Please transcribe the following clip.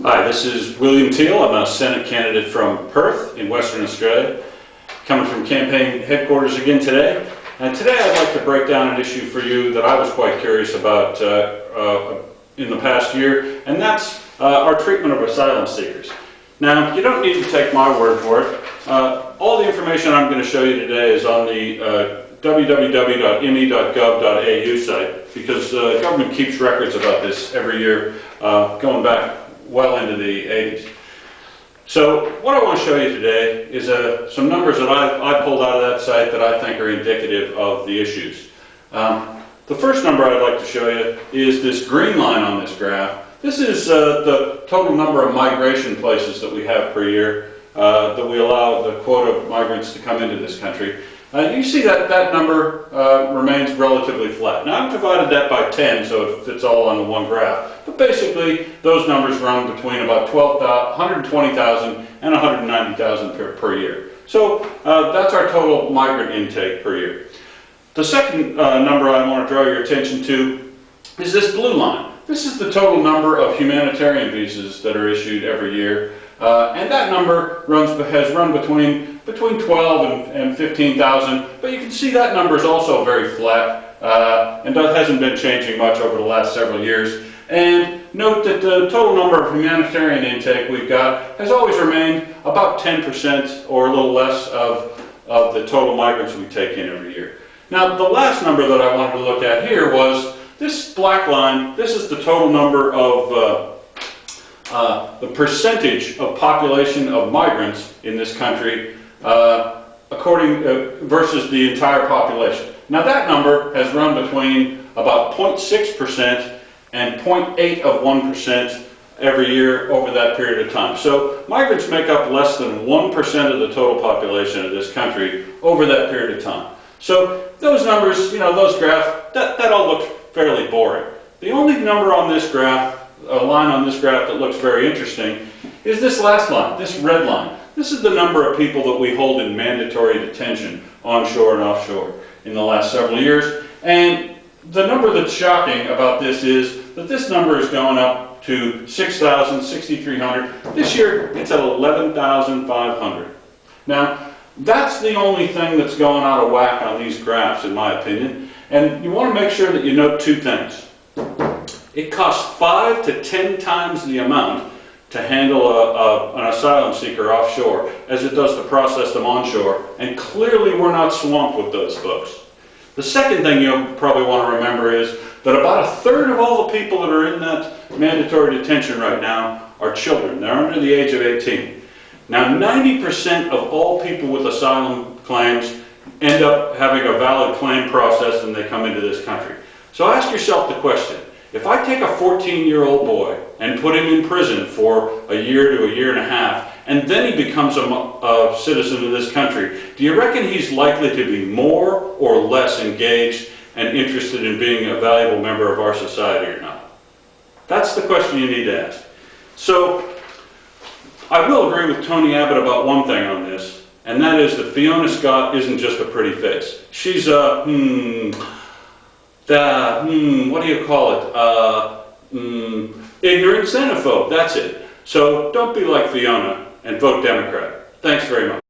Hi, this is William Teal. I'm a Senate candidate from Perth in Western Australia, coming from campaign headquarters again today. And today I'd like to break down an issue for you that I was quite curious about in the past year, and that's our treatment of asylum seekers. Now, you don't need to take my word for it. All the information I'm going to show you today is on the www.me.gov.au site, because the government keeps records about this every year, going back well into the 80s. So what I want to show you today is some numbers that I pulled out of that site that I think are indicative of the issues. The first number I'd like to show you is this green line on this graph. This is the total number of migration places that we have per year, that we allow the quota of migrants to come into this country. You see that number remains relatively flat. Now I've divided that by 10 so it fits all on the one graph. But basically those numbers run between about 120,000 and 190,000 per year. So that's our total migrant intake per year. The second number I want to draw your attention to is this blue line. This is the total number of humanitarian visas that are issued every year. And that number has run between 12 and 15,000, but you can see that number is also very flat and hasn't been changing much over the last several years. And note that the total number of humanitarian intake we've got has always remained about 10% or a little less of the total migrants we take in every year. Now, the last number that I wanted to look at here was this black line. This is the total number of the percentage of population of migrants in this country versus the entire population. Now that number has run between about 0.6% and 0.8% every year over that period of time. So migrants make up less than 1% of the total population of this country over that period of time. So those numbers, those graphs, that all looks fairly boring. The only number on this graph, a line on this graph that looks very interesting, is this last line, this red line. This is the number of people that we hold in mandatory detention onshore and offshore in the last several years. And the number that's shocking about this is that this number is going up to 6,000, 6,300. This year it's at 11,500. Now that's the only thing that's going out of whack on these graphs, in my opinion. And you want to make sure that you note two things. It costs 5 to 10 times the amount to handle an asylum seeker offshore as it does to process them onshore, and clearly we're not swamped with those folks. The second thing you'll probably want to remember is that about a third of all the people that are in that mandatory detention right now are children. They're under the age of 18. Now 90% of all people with asylum claims end up having a valid claim processed when they come into this country. So ask yourself the question, if I take a 14-year-old boy and put him in prison for a year to a year and a half, and then he becomes a citizen of this country, do you reckon he's likely to be more or less engaged and interested in being a valuable member of our society or not? That's the question you need to ask. So I will agree with Tony Abbott about one thing on this, and that is that Fiona Scott isn't just a pretty face. She's a, what do you call it? Ignorant xenophobe, that's it. So don't be like Fiona and vote Democrat. Thanks very much.